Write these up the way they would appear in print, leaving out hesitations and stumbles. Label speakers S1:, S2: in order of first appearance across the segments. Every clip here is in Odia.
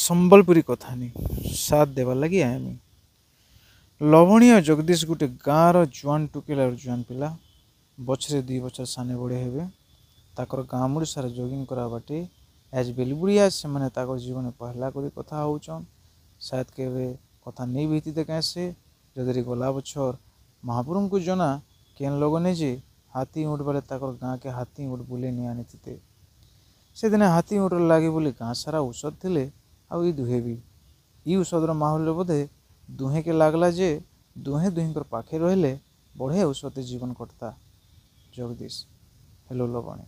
S1: ସମ୍ବଲପୁରୀ କଥାନି ସାଥ ଦେବାର୍ ଲାଗି ଆଏମି। ଲବଣୀ ଆଉ ଜଗଦୀଶ ଗୋଟେ ଗାଁର ଜୁଆନ୍ ଟୁକେଲ ଆଉ ଜୁଆନ୍ ପିଲା ବଛରେ 2 ବছର ସାନେ ବଡ଼େ ହେବେ। ତାଙ୍କର ଗାଁ ମୁଡ଼ିଶାରେ ଜଗିଂ କରା ବାଟେ ଆଜ ବେଲବୁড়ିଆ ସେମାନେ ତାଙ୍କର ଜୀବନ ପହଲା କରି କଥା ହଉଛନ୍। ସାୟଦ କେବେ କଥା ନେଇ बीती कैसे ସେ ଯଦି ଗଲା ବছର ମହାପୁରୁଙ୍କୁ ଜନା କେନ୍ লগନେ ଯେ ହାତୀ ଉଁଟ ବେଲେ ତାଙ୍କର ଗାଁକେ ହାତୀ ଉଁଟ ବୁଲେଇ ନେଇ ଆଣିଥିତେ। ସେଦିନେ ହାତୀ ଉଁଟର ଲାଗି ବୋଲି ଗାଁ ସାରା ଔଷଧ ଥିଲେ ଆଉ ଇ ଦୁହେଁ ବି ଇ ଔଷଧର ମାହୁଲରେ ବୋଧେ ଦୁହେଁକେ ଲାଗଲା ଯେ ଦୁହେଁ ଦୁହିଁଙ୍କର ପାଖେ ରହିଲେ ବଢ଼ିଆ ଔଷଧରେ ଜୀବନ କଟତା। Jagadish hello Labani,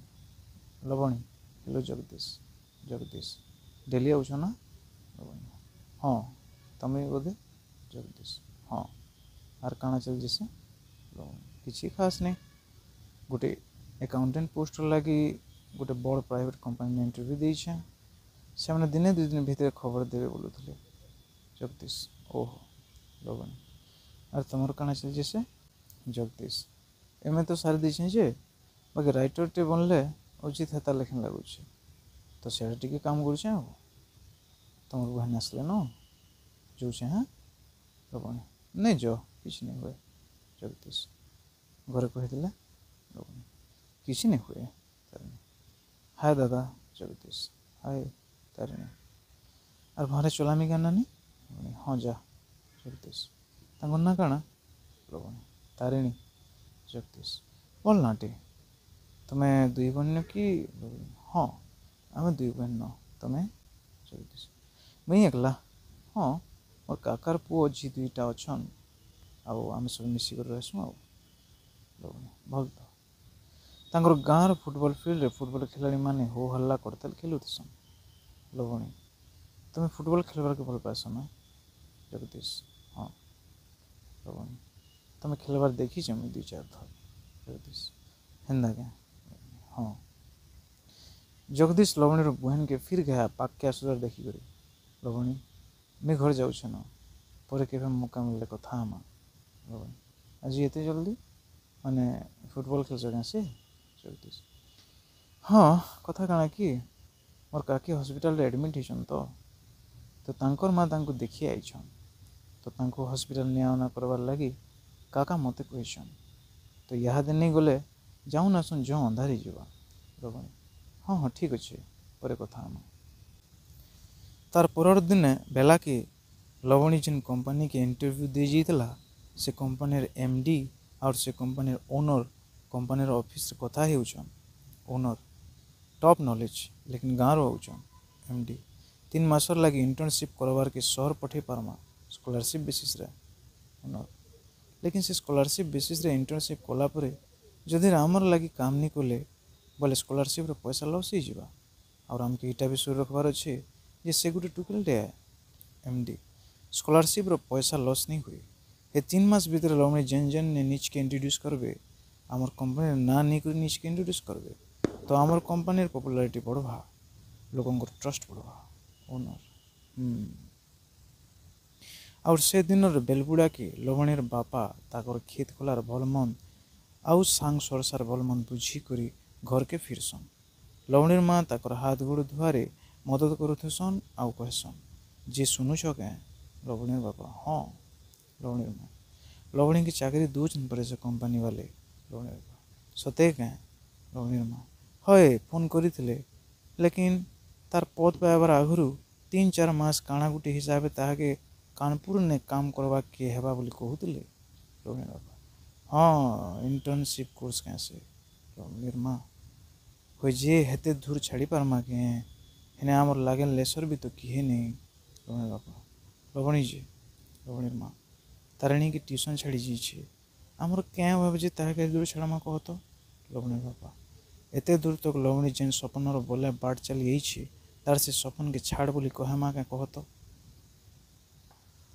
S1: Labani hello Jagadish, Jagadish daily ଆଉଛ ନା? ଲବଣୀ ହଁ ତମେ ବୋଧେ? ଜଗଦୀଶ ହଁ ଆର୍ କାଣା ଚାଲିଛି ସେ? ଲବଣୀ କିଛି ଖାସ୍ ନାହିଁ। ଗୋଟେ ଏକାଉଣ୍ଟାଣ୍ଟ ପୋଷ୍ଟର ଲାଗି ଗୋଟେ ବଡ଼ ପ୍ରାଇଭେଟ୍ କମ୍ପାନୀରେ ଇଣ୍ଟରଭ୍ୟୁ ଦେଇଛେ। ସେମାନେ ଦିନେ 2 ଦିନ ଭିତରେ ଖବର ଦେବେ ବୋଲୁଥିଲେ। ଜଗଦୀଶ ଓହୋ ଲବଣୀ ଆର୍ ତମର କାଣା ଚାଲିଛି ସେ? ଜଗଦୀଶ ଏମେ ତ ସାରି ଦେଇଛେ ଯେ ବାକି ରାଇଟରଟେ ବନଲେ ଉଚିତ ହେତା ଲେଖେନ୍ ଲାଗୁଛି ତ ସେଇଟା ଟିକେ କାମ କରୁଛେ। ଆଉ ତମର ବହିନ ଆସିଲେ ନ ଯାଉଛେ ହଁ ଲବଣୀ ନାଇଁ ଯ କିଛି ନାଇଁ ହୁଏ। ଜଗଦୀଶ ଘରେ କହିଥିଲେ? ଲବଣୀ କିଛି ନାଇଁ ହୁଏ ତାରିଣୀ ହାଏ ଦାଦା। ଜଗଦୀଶ ହାଏ ତାରିଣୀ ଆର୍ ଘରେ ଚଲାମି କେନ୍ ନାନୀ? ହଁ ଯା। ଜଗଦୀଶ ତାଙ୍କର ନାଁ କାଣା? ଲବଣୀ ତାରିଣୀ। ଜଗଦୀଶ ଭଲ ନାଁଟେ। ତମେ 2 ବହିନ କି? ହଁ ଆମେ 2 ବହିନ। ତମେ? ଜଗଦୀଶ ମୁଇଁ ଏକଲା। ହଁ ମୋର କାକାର ପୁଅ ଝି 2ଟା ଅଛନ୍ ଆଉ ଆମେ ସବୁ ମିଶିକରି ରହିସୁଁ। ଆଉ ଲବଣୀ ଭଲ ତ। ତାଙ୍କର ଗାଁର ଫୁଟବଲ ଫିଲ୍ଡରେ ଫୁଟବଲ ଖେଳାଳିମାନେ ହୋ ହଲ୍ଲା କରତାଲ ଖେଲୁଥିସନ୍। ଲବଣୀ ତମେ ଫୁଟବଲ ଖେଳିବାକେ ଭଲ ପାଏସ ନା? ଜଗଦୀଶ ହଁ। ଲବଣୀ ତମେ ଖେଲବାର ଦେଖିଛ ମୁଇଁ 2-4 ଥର। ଜଗଦୀଶ ହେନ୍ତା କେଁ? ହଁ। ଜଗଦୀଶ ଲବଣୀର ବୁହେନକେ ଫିର୍ ଘା ପାଖକେ ଆସୁବାର ଦେଖିକରି ଲବଣୀ ମୁଇଁ ଘରେ ଯାଉଛେ ନ ପରେ କେବେ ମୌକା ମିଳିଲେ କଥା ହମା। ଲବଣୀ ଆଜି ଏତେ ଜଲ୍ଦି ମାନେ ଫୁଟବଲ ଖେଲୁଛ କେଁ ସେ? ଜଗଦୀଶ ହଁ କଥା କାଣା କି ମୋର କାକି ହସ୍ପିଟାଲରେ ଆଡ଼ମିଟ୍ ହେଇଛନ୍ ତ ତାଙ୍କର ମା ତାଙ୍କୁ ଦେଖି ଆଇଛନ୍ ତ ତାଙ୍କୁ ହସ୍ପିଟାଲ ନିଆ ଅନା କରବାର୍ ଲାଗି କାକା ମୋତେ କହିଛନ୍ ତ ଇହାଦେ ନେଇ ଗଲେ ଯାଉନ୍ ଆସୁନ୍ ଯ ଅନ୍ଧାର ହେଇଯିବା। ଲବଣୀ ହଁ ହଁ ଠିକ୍ ଅଛି ପରେ କଥା ହମା। ତାର ପରର ଦିନେ ବେଲାକେ ଲବଣୀ ଯେନ୍ କମ୍ପାନୀକେ ଇଣ୍ଟରଭ୍ୟୁ ଦେଇ ଯାଇଥିଲା ସେ କମ୍ପାନୀର MD ଆଉ ସେ କମ୍ପାନୀର ଓନର କମ୍ପାନୀର ଅଫିସରେ କଥା ହେଉଛନ୍। ଓନର ଟପ୍ ନଲେଜ ଲେକିନ ଗାଁରୁ ଆଉଛନ୍। MD 3 ମାସର ଲାଗି ଇଣ୍ଟର୍ନସିପ୍ କରବାର୍କେ ସହର ପଠେଇ ପାରମା ସ୍କଲାରସିପ୍ ବେସିସ୍ରେ। ଓନର ଲେକିନ ସେ ସ୍କଲାରସିପ୍ ବେସିସ୍ରେ ଇଣ୍ଟର୍ନସିପ୍ କଲା ପରେ ଯଦି ଆମର ଲାଗି କାମ ନି କଲେ ବୋଲେ ସ୍କଲାରସିପ୍ର ପଇସା ଲସ୍ ହେଇଯିବା। ଆଉ ଆମକେ ଇଟା ବି ସୁର ରଖବାର ଅଛି ଯେ ସେ ଗୋଟେ ଟୁକେଲଟେ ଆଏ। MD ସ୍କଲାରସିପ୍ର ପଇସା ଲସ୍ ନେଇ ହୁଏ। ଏ 3 ମାସ ଭିତରେ ଲବଣୀ ଯେନ୍ ନିଜକେ ଇଣ୍ଟ୍ରୋଡ୍ୟୁସ୍ କରିବେ ଆମର କମ୍ପାନୀର ନାଁ ନେଇକରି ନିଜକେ ଇଣ୍ଟ୍ରୋଡ୍ୟୁସ୍ କରିବେ ତ ଆମର କମ୍ପାନୀର ପପୁଲାରିଟି ବଢ଼ବା ଲୋକଙ୍କର ଟ୍ରଷ୍ଟ ବଢ଼ବା। ଓନର ଆଉ ସେ ଦିନରେ ବେଲବୁଡ଼ାକେ ଲବଣୀର ବାପା ତାଙ୍କର କ୍ଷେତ ଖୋଲାର ଭଲ ମନ୍ଦ ଆଉ ସାଙ୍ଗ ସରସାର ଭଲ ମନ୍ଦ ବୁଝିକରି ଘରକେ ଫିରସନ୍। ଲବଣୀର ମା ତାଙ୍କର ହାତ ଗୋଡ଼ ଧୁଆରେ ମଦତ କରୁଥିସନ୍ ଆଉ କହେସନ୍ ଯେ ଶୁନୁଛ କେଁ? ଲବଣୀର ବାପା ହଁ। ଲବଣୀର ମା ଲବଣୀକେ ଚାକିରି ଦଉଛନ୍ ପରେ ସେ କମ୍ପାନୀ ବାଲେ? ଲବଣୀର ବାପା ସତେ କେଁ? ଲବଣୀର ମା ହଏ ଫୋନ୍ କରିଥିଲେ ଲେକିନ ତାର ପଦ ପାଇବାର ଆଗରୁ 3-4 ମାସ କାଣା ଗୁଟେ ହିସାବେ ତାହାକେ କାନପୁରନେ କାମ କରବାକେ ହେବା ବୋଲି କହୁଥିଲେ। ଲବଣୀର ବାପା ହଁ ଇଣ୍ଟର୍ନସିପ୍ କୋର୍ସ କେଁ ସେ? ଲବଣୀର ମା ହଏ ଯେ ହେତେ ଦୂର ଛାଡ଼ି ପାରମା କେଁ ହେନେ ଆମର ଲାଗେନ ଲେସର ବି ତ କିଏ ନେଇ। ଲବଣୀର ବାପା ଲବଣୀ ଯେ ଲବଣୀର ମା ତାରିଣୀକେ ଟ୍ୟୁସନ୍ ଛାଡ଼ି ଯାଇଛେ ଆମର କେଁ ଭାବୁଛେ ତାହାକେ ଦୂର ଛାଡ଼ମା କହତ? ଲବଣୀର ବାପା ଏତେ ଦୂର ତକ ଲବଣୀ ଯେନ୍ ସପନର ବୋଲେ ବାଟ ଚାଲି ଯାଇଛେ ତାର ସେ ସପନକେ ଛାଡ଼ ବୋଲି କହେମା କେଁ କହତ?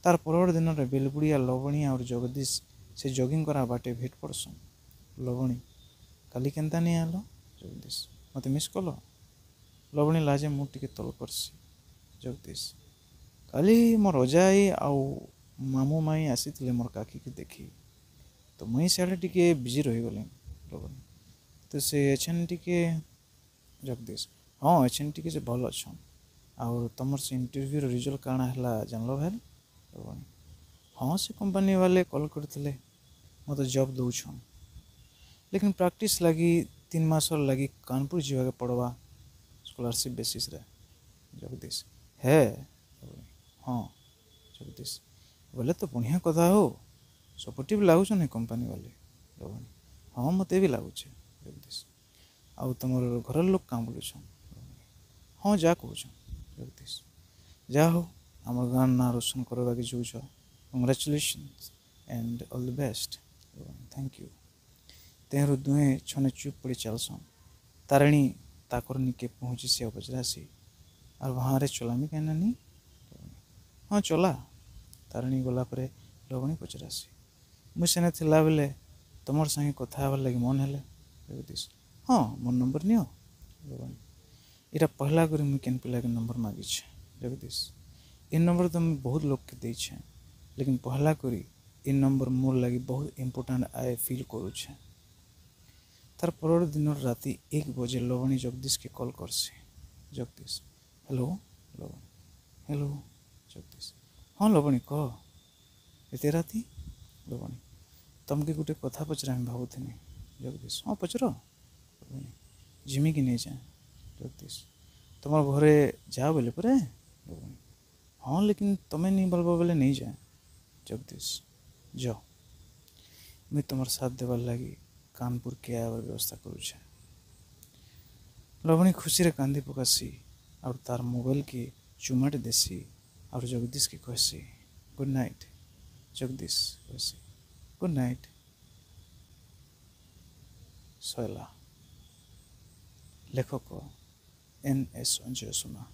S1: ତାର ପରର ଦିନରେ ବେଲବୁଡ଼ିଆ ଲବଣୀ ଆଉ ଜଗଦୀଶ ସେ ଜଗିଂ କରା ବାଟେ ଭେଟ ପଡ଼ସନ୍। ଲବଣୀ କାଲି କେନ୍ତା ନେଇ ଆଇଲ? ଜଗଦୀଶ ମୋତେ ମିସ୍ କଲ? ଲବଣୀ ଲାଜେ ମୁଁ ଟିକେ ତଲ କରସି। ଜଗଦୀଶ କାଲି ମୋର ଅଜା ଆଈ ଆଉ ମାମୁଁ ମାଇଁ ଆସିଥିଲେ ମୋର କାକିକି ଦେଖି ତ ମୁଇଁ ସିଆଡ଼େ ଟିକେ ବିଜି ରହିଗଲି। ଲବଣୀ ତ ସେ ଏଛେନ୍ ଟିକେ? ଜଗଦୀଶ ହଁ ଏଛେନ୍ ଟିକେ ସେ ଭଲ ଅଛନ୍ और तुमर से इंटरव्यू रिजल्ट काଣା है जानल भाई लवणी हाँ से कंपनी वाले कॉल करते मत जॉब दौन लेकिन प्रैक्टिस लगी 3 मास लगी कानपुर जावा के पड़वा स्कॉलरशिप बेसिस रे जगदीश है हाँ जगदीश बोले तो बढ़िया कथा हो सपोर्टिव लगुच नहीं कंपनी वाले लवणी हाँ मत भी लगुचे जगदीश आउ तुम घर लोग क्या बोलुछ हाँ जा कह जगदीश जा हो आम गाँव ना रोशन करवा के जाऊछ congratulation and all the best thank you तेहरू दुहे छने चुप पड़ी चलसन तारिणी ताकर निके पहुँची से पचरासी और वहाँ रे चलामी कहना नहीं हाँ चला तारिणी गला पर लवणी पचरासी मुझे थिला बेले तुम संगे कथा हबार लगे मन है जगदीश हाँ मोर नंबर नियो लवणी इटा पहला करी मुझे केन पिला के नंबर मागी जगदीश इन नंबर तो मुझे बहुत लोग के दे लेकिन पहला करी इन नंबर मोर लगी बहुत इम्पोर्टेंट आए फील करुछे तार पर दिन राति 1 बजे लवणी जगदीश के कॉल करसी जगदीश हेलो लवणी हेलो जगदीश हाँ लवणी कह एते राति लवणी तमके गोटे कथा पचरा भावुनी जगदीश हाँ पचर लवणी जिमी कि नहीं जाए जगदीश तुम घरे जा बोले पर लवणी हाँ लेकिन तुम्हें नहीं बोलबा बोले नहीं जाए जगदीश जाओ मुझे तुम साथ देवार लगी कानपुर के आवर व्यवस्था करुछे लवणी खुशी रे कांदी पकासी और तार मोबाइल के चुमाटे देसी और जगदीश के कहसी गुड नाइट जगदीश कहसी गुड नाइट सैला लेखक NS अंजय सुना।